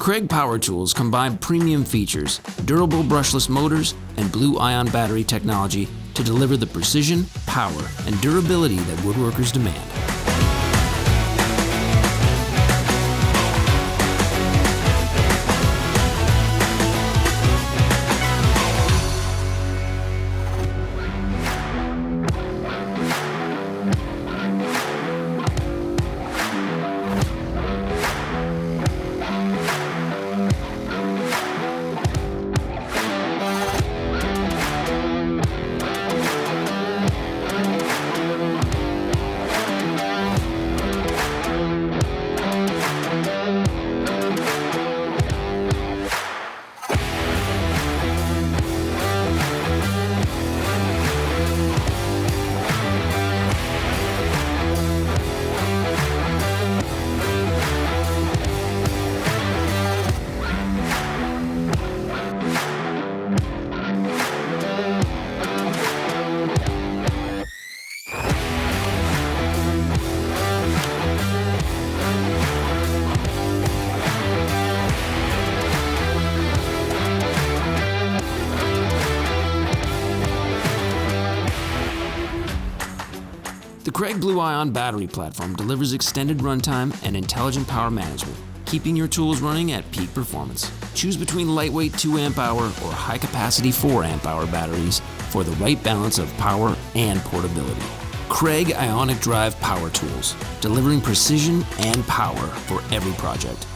Kreg power tools combine premium features, durable brushless motors, and blue-ion battery technology to deliver the precision, power, and durability that woodworkers demand. The Kreg Blue-Ion battery platform delivers extended runtime and intelligent power management, keeping your tools running at peak performance. Choose between lightweight 2 amp hour or high-capacity 4 amp hour batteries for the right balance of power and portability. Kreg Ionic Drive power tools, delivering precision and power for every project.